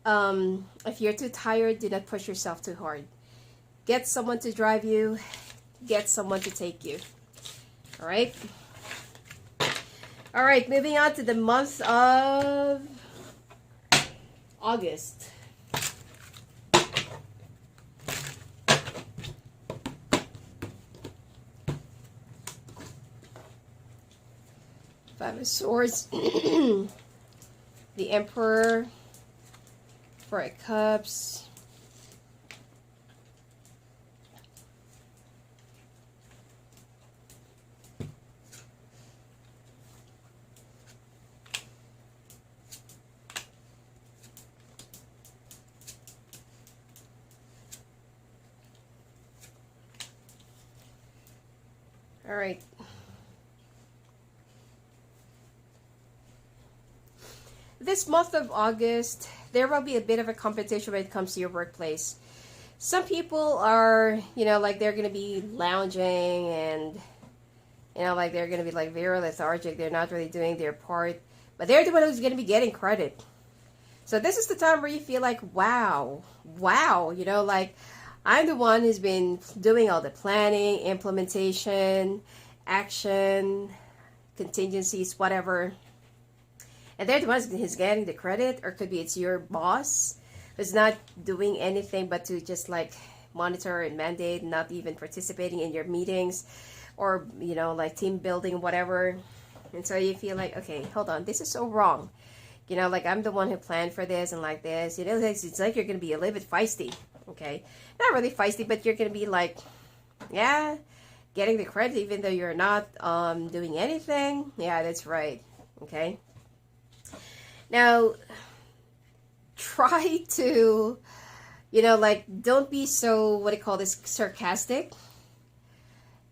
if you're too tired, do not push yourself too hard. Get someone to drive you. Get someone to take you. All right? All right, moving on to the month of August. Five of Swords, the Emperor, Four of Cups, all right. this month of August, there will be a bit of a competition when it comes to your workplace. Some people are, like they're going to be lounging and, like they're going to be like very lethargic. They're not really doing their part, but they're the one who's going to be getting credit. So this is the time where you feel like, wow, like I'm the one who's been doing all the planning, implementation, action, contingencies, whatever. And they're the ones who's getting the credit, or could be it's your boss who's not doing anything but to just like monitor and mandate, not even participating in your meetings or, like team building, whatever. And so you feel like, okay, hold on, this is so wrong. Like I'm the one who planned for this and like this. It's like you're going to be a little bit feisty, okay? Not really feisty, but you're going to be like, yeah, getting the credit even though you're not doing anything. Yeah, that's right, okay? Now, try to, like, don't be so, what do you call this, sarcastic.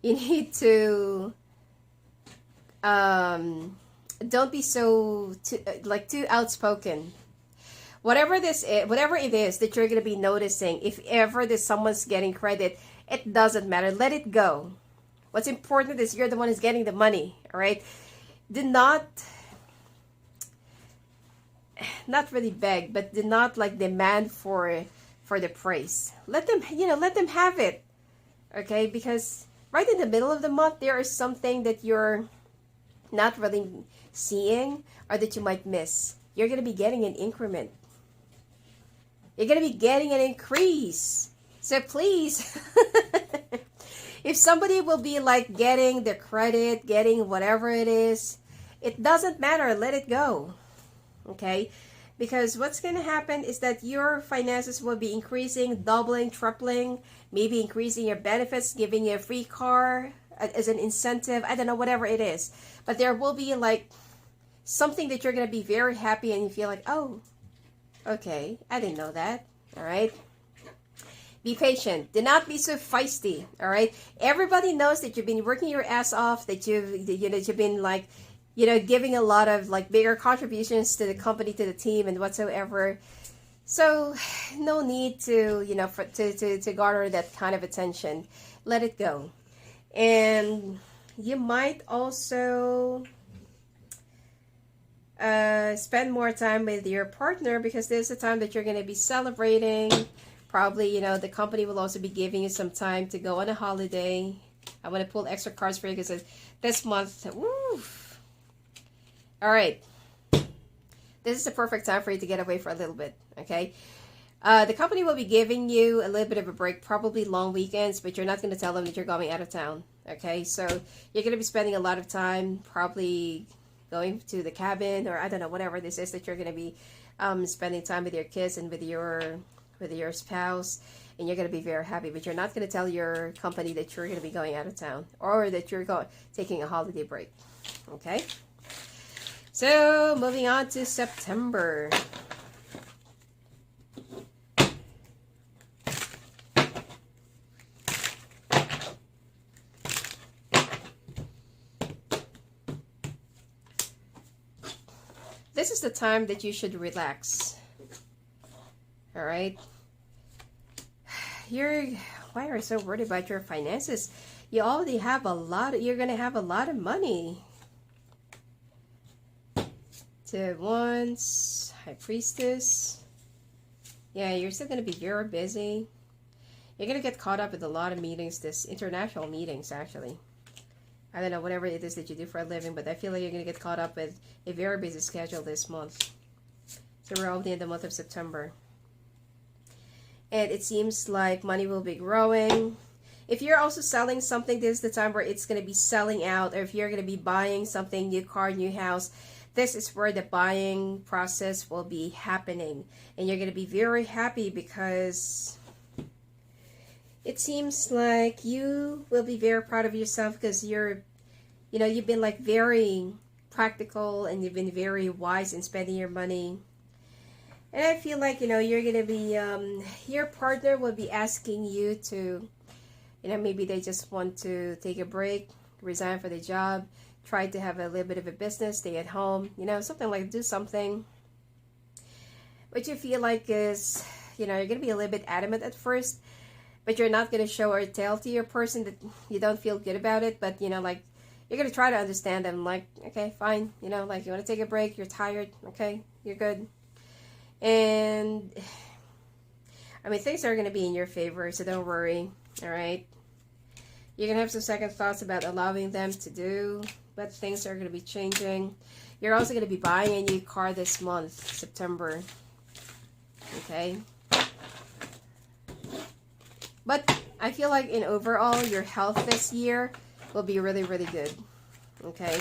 You need to, don't be so, too outspoken. Whatever it is that you're going to be noticing, if ever there's someone's getting credit, it doesn't matter. Let it go. What's important is you're the one who's getting the money, all right? Do not really beg, but do not like demand for the praise. Let them have it, okay? Because right in the middle of the month, there is something that you're not really seeing or that you might miss. You're going to be getting an increment. You're going to be getting an increase. So please, if somebody will be like getting the credit, getting whatever it is, it doesn't matter. Let it go. Okay? Because what's going to happen is that your finances will be increasing, doubling, tripling, maybe increasing your benefits, giving you a free car as an incentive. I don't know, whatever it is. But there will be like something that you're going to be very happy and you feel like, oh, okay, I didn't know that. All right? Be patient. Do not be so feisty. All right? Everybody knows that you've been working your ass off, that you've been like, giving a lot of like bigger contributions to the company, to the team, and whatsoever. So, no need to, to garner that kind of attention. Let it go. And you might also spend more time with your partner because there's a time that you're going to be celebrating. Probably, the company will also be giving you some time to go on a holiday. I want to pull extra cards for you because this month, woo. All right. This is the perfect time for you to get away for a little bit, okay? The company will be giving you a little bit of a break, probably long weekends, but you're not going to tell them that you're going out of town, okay? So you're going to be spending a lot of time probably going to the cabin, or I don't know, whatever this is that you're going to be spending time with your kids and with your spouse, and you're going to be very happy, but you're not going to tell your company that you're going to be going out of town or that you're taking a holiday break, okay? So, moving on to September. This is the time that you should relax. All right? Why are you so worried about your finances? You already have you're going to have a lot of money. Two Wands, High Priestess. Yeah, you're still going to be very busy. You're going to get caught up with a lot of meetings, international meetings, actually. I don't know, whatever it is that you do for a living, but I feel like you're going to get caught up with a very busy schedule this month. So we're already in the month of September. And it seems like money will be growing. If you're also selling something, this is the time where it's going to be selling out. Or if you're going to be buying something, new car, new house, this is where the buying process will be happening. And you're going to be very happy because it seems like you will be very proud of yourself because you've been like very practical and you've been very wise in spending your money. And I feel like, you're going to be, your partner will be asking you to, maybe they just want to take a break, resign for the job, try to have a little bit of a business, stay at home, something like do something. what you feel like is, you know, you're going to be a little bit adamant at first, but you're not going to show or tell to your person that you don't feel good about it. But, you know, like, you're going to try to understand them. Like, okay, fine. You know, like, you want to take a break. You're tired. Okay, you're good. And, I mean, things are going to be in your favor, so don't worry. All right? You're going to have some second thoughts about allowing them to do, but things are going to be changing. You're also going to be buying a new car this month, September. Okay? But I feel like in overall, your health this year will be really, really good. Okay?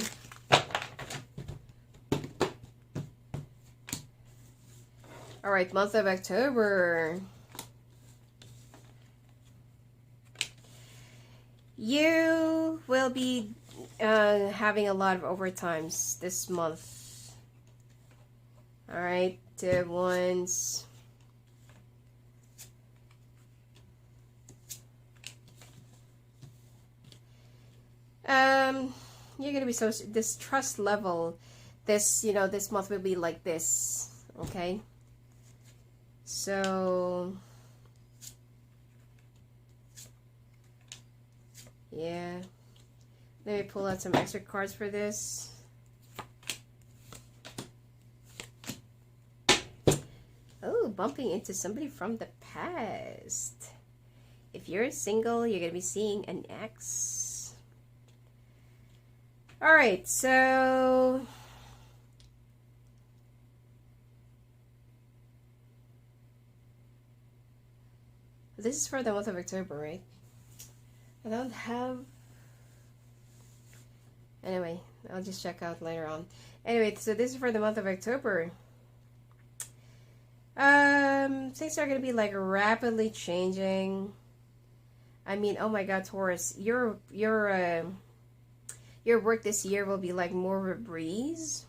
Alright, month of October. You will be having a lot of overtimes this month. Alright, 2 of Wands. You're gonna be so, this trust level, this, you know, this month will be like this, okay? So, yeah. Let me pull out some extra cards for this. Oh, bumping into somebody from the past. If you're single, you're gonna be seeing an ex. Alright, so this is for the month of October, right? I don't have... Anyway, I'll just check out later on. Anyway, so this is for the month of October. Things are going to be like rapidly changing. I mean, oh my god, Taurus, your work this year will be like more of a breeze,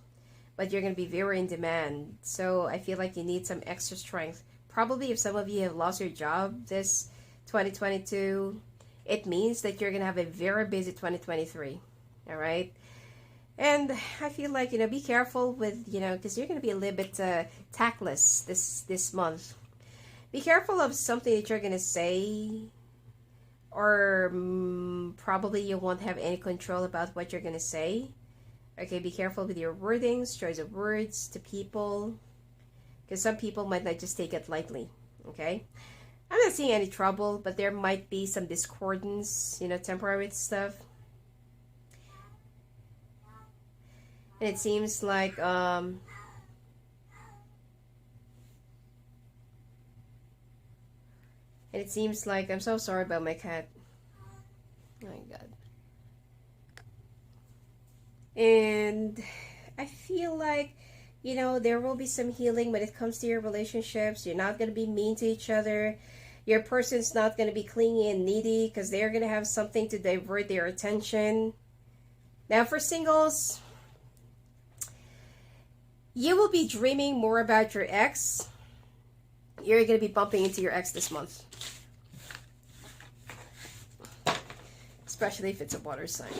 but you're going to be very in demand. So I feel like you need some extra strength. Probably if some of you have lost your job this 2022, it means that you're going to have a very busy 2023. All right. And I feel like, you know, be careful with, you know, because you're going to be a little bit tactless this month. Be careful of something that you're going to say, or probably you won't have any control about what you're going to say. Okay, be careful with your wordings, choice of words to people, because some people might not just take it lightly. Okay, I'm not seeing any trouble, but there might be some discordance, you know, temporary stuff. And it seems like I'm so sorry about my cat. Oh my god. And I feel like, you know, there will be some healing when it comes to your relationships. You're not going to be mean to each other. Your person's not going to be clingy and needy because they're going to have something to divert their attention. Now for singles, you will be dreaming more about your ex. You're going to be bumping into your ex this month. Especially if it's a water sign.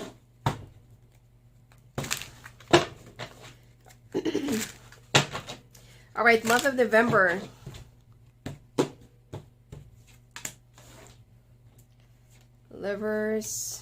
All right, month of November. Livers.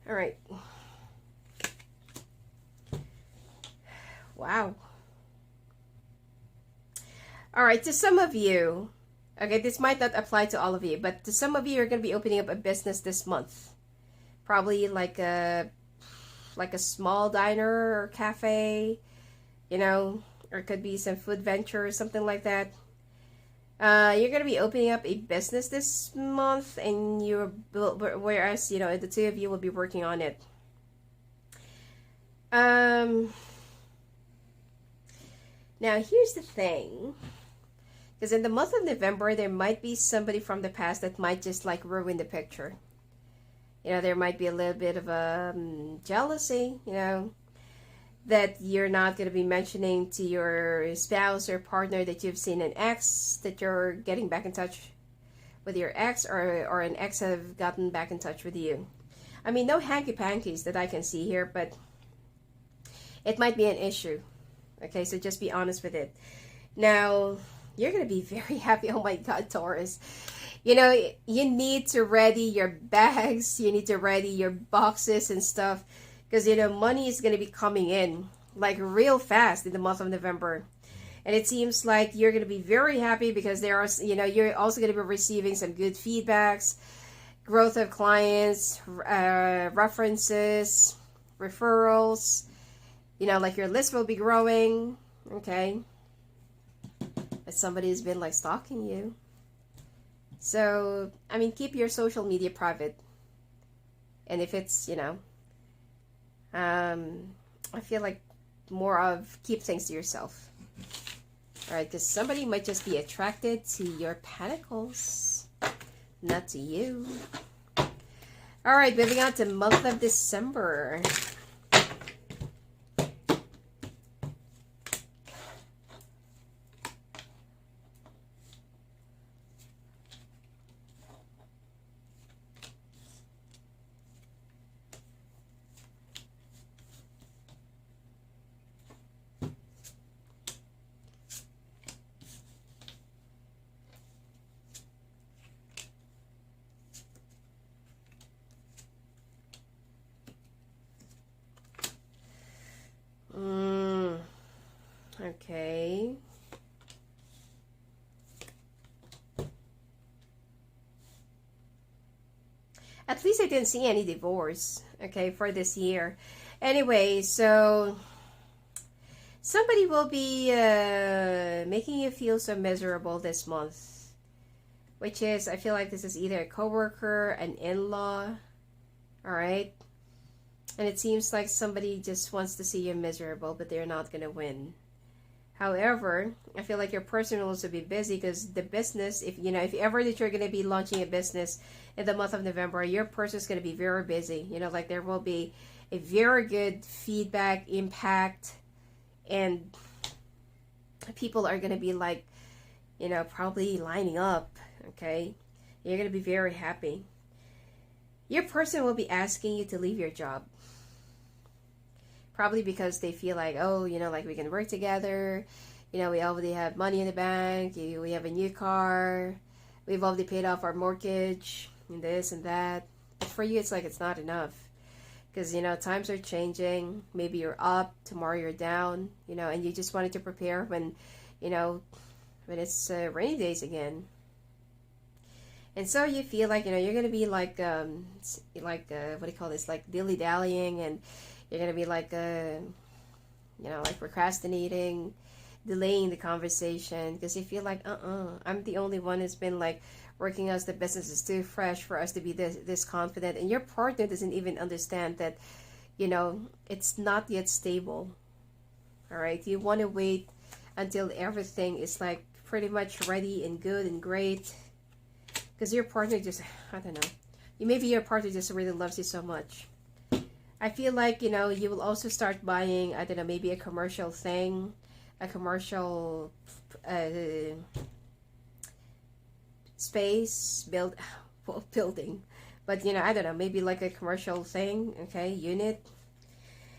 All right. Wow. All right, to some of you, okay, this might not apply to all of you, but to some of you, you're going to be opening up a business this month. Probably like a small diner or cafe, you know, or it could be some food venture or something like that. You're going to be opening up a business this month, and whereas, you know, the two of you will be working on it. Now, here's the thing. Because in the month of November, there might be somebody from the past that might just like ruin the picture. You know, there might be a little bit of a jealousy, you know, that you're not going to be mentioning to your spouse or partner that you've seen an ex, that you're getting back in touch with your ex, or an ex have gotten back in touch with you. I mean, no hanky-pankies that I can see here, but it might be an issue. Okay, so just be honest with it. Now, you're going to be very happy. Oh my God, Taurus. You know, you need to ready your bags. You need to ready your boxes and stuff. Because, you know, money is going to be coming in like real fast in the month of November. And it seems like you're going to be very happy because there are, you know, you're also going to be receiving some good feedbacks, growth of clients, references, referrals. You know, like your list will be growing. Okay. But somebody's been like stalking you. So, I mean, keep your social media private. And if it's, you know, I feel like more of keep things to yourself. All right, because somebody might just be attracted to your pentacles, not to you. All right, moving on to month of December. Okay. At least I didn't see any divorce, okay, for this year. Anyway, so somebody will be making you feel so miserable this month, which is, I feel like this is either a coworker, an in-law, all right? And it seems like somebody just wants to see you miserable, but they're not going to win. However, I feel like your person will also be busy because the business, if you know, if ever that you're going to be launching a business in the month of November, your person is going to be very busy. You know, like there will be a very good feedback, impact, and people are going to be like, you know, probably lining up. Okay, you're going to be very happy. Your person will be asking you to leave your job. Probably because they feel like, oh, you know, like we can work together. You know, we already have money in the bank. We have a new car. We've already paid off our mortgage and this and that. But for you, it's like it's not enough. Because, you know, times are changing. Maybe you're up. Tomorrow you're down. You know, and you just wanted to prepare when, you know, when it's rainy days again. And so you feel like, you know, you're going to be like what do you call this? Like dilly-dallying, and you're going to be like, you know, like procrastinating, delaying the conversation because you feel like, I'm the only one who's been like working as the business is too fresh for us to be this confident. And your partner doesn't even understand that, you know, it's not yet stable. All right. You want to wait until everything is like pretty much ready and good and great. Because your partner just, I don't know. Maybe your partner just really loves you so much. I feel like, you know, you will also start buying, I don't know, maybe a commercial thing, a commercial space, building. But, you know, I don't know, maybe like a commercial thing, okay, unit.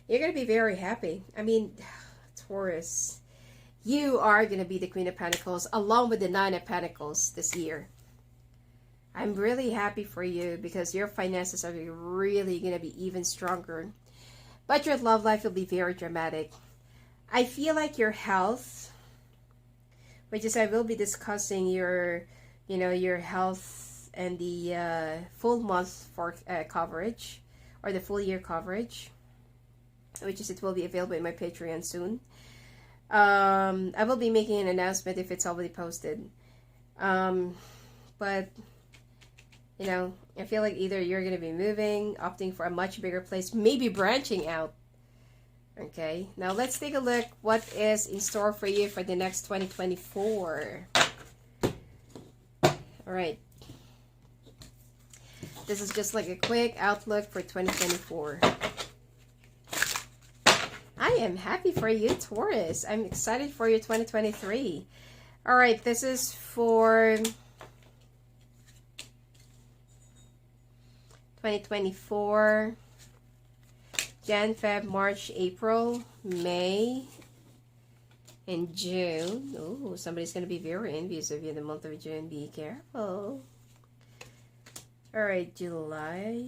You're going to be very happy. I mean, Taurus, you are going to be the Queen of Pentacles along with the Nine of Pentacles this year. I'm really happy for you because your finances are really going to be even stronger. But your love life will be very dramatic. I feel like your health, which is I will be discussing your, you know, your health and the full month for coverage or the full year coverage, which is it will be available in my Patreon soon. I will be making an announcement if it's already posted. But you know, I feel like either you're going to be moving, opting for a much bigger place, maybe branching out. Okay, now let's take a look what is in store for you for the next 2024. All right. This is just like a quick outlook for 2024. I am happy for you, Taurus. I'm excited for you, 2023. All right, this is for 2024. Jan, Feb, March, April, May, and June. Oh, somebody's going to be very envious of you in the month of June. Be careful. All right, July.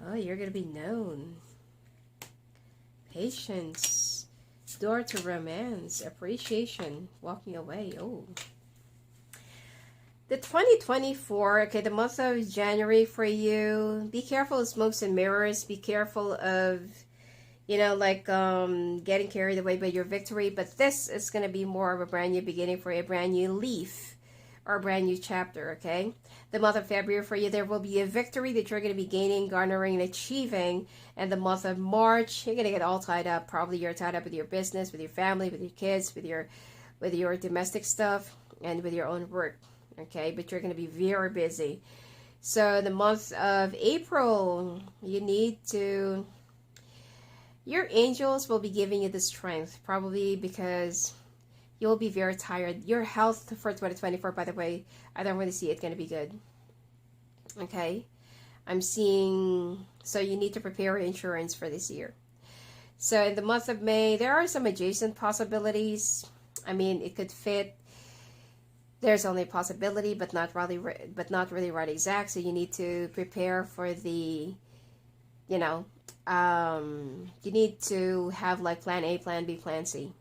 Oh, you're going to be known. Patience. Door to romance. Appreciation. Walking away. Oh. The 2024, okay, the month of January for you. Be careful of smokes and mirrors. Be careful of, you know, like getting carried away by your victory. But this is going to be more of a brand new beginning for you, a brand new leaf or a brand new chapter, okay? The month of February for you, there will be a victory that you're going to be gaining, garnering, and achieving. And the month of March, you're going to get all tied up. Probably you're tied up with your business, with your family, with your kids, with your domestic stuff, and with your own work, okay? But you're going to be very busy. So the month of April, you need to... Your angels will be giving you the strength, probably because you'll be very tired. Your health for 2024, by the way, I don't really see it going to be good. Okay? I'm seeing... So you need to prepare insurance for this year. So in the month of May, there are some adjacent possibilities. I mean, it could fit. There's only a possibility, but not really right exact. So you need to prepare for the, you know, you need to have like plan A, plan B, plan C.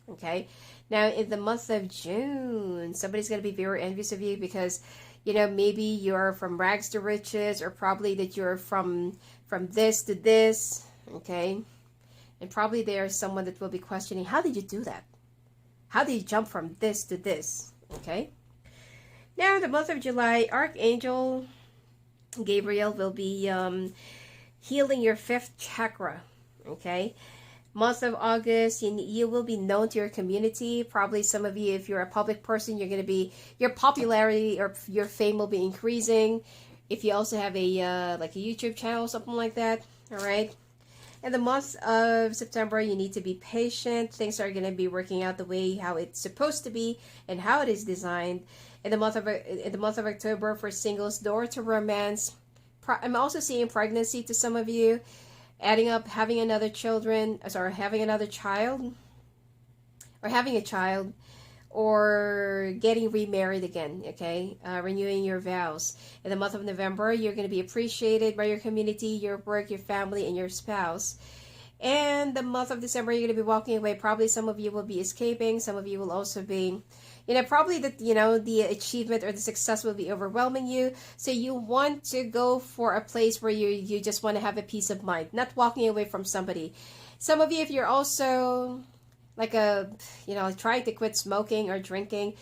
Okay? Now, in the month of June, somebody's going to be very envious of you because, you know, maybe you're from rags to riches, or probably that you're from this to this, okay? And probably there's someone that will be questioning, how did you do that? How did you jump from this to this, okay? Now, in the month of July, Archangel Gabriel will be healing your 5th chakra, okay? Month of August, you will be known to your community. Probably some of you, if you're a public person, you're going to be, your popularity or your fame will be increasing. If you also have a like a YouTube channel, something like that, all right? In the month of September, you need to be patient. Things are going to be working out the way how it's supposed to be and how it is designed. In the month of October, for singles, door to romance. I'm also seeing pregnancy to some of you. Adding up, having another child, or having a child, or getting remarried again, okay? Renewing your vows. In the month of November, you're going to be appreciated by your community, your work, your family, and your spouse. And the month of December, you're going to be walking away. Probably some of you will be escaping. Some of you will also be, you know, probably that, you know, the achievement or the success will be overwhelming you. So you want to go for a place where you just want to have a peace of mind, not walking away from somebody. Some of you, if you're also like trying to quit smoking or drinking,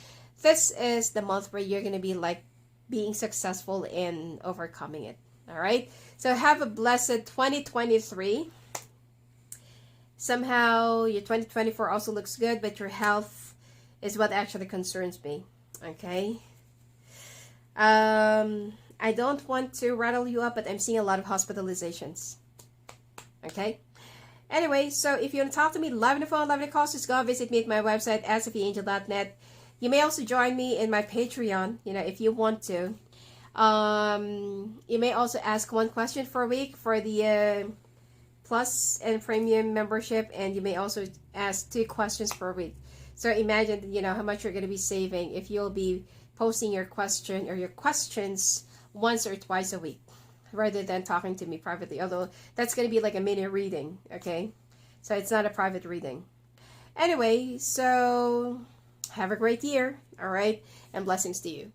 this is the month where you're going to be like being successful in overcoming it. All right. So have a blessed 2023. Somehow your 2024 also looks good, but your health is what actually concerns me. Okay. I don't want to rattle you up, but I'm seeing a lot of hospitalizations. Okay. Anyway, so if you want to talk to me live on the phone, live on the call, just go visit me at my website, asaphiangel.net. You may also join me in my Patreon, you know, if you want to. You may also ask one question for a week for the Plus and Premium membership, and you may also ask 2 questions per week. So imagine, you know, how much you're going to be saving if you'll be posting your question or your questions once or twice a week, rather than talking to me privately, although that's going to be like a mini reading, okay? So it's not a private reading. Anyway, so have a great year, all right? And blessings to you.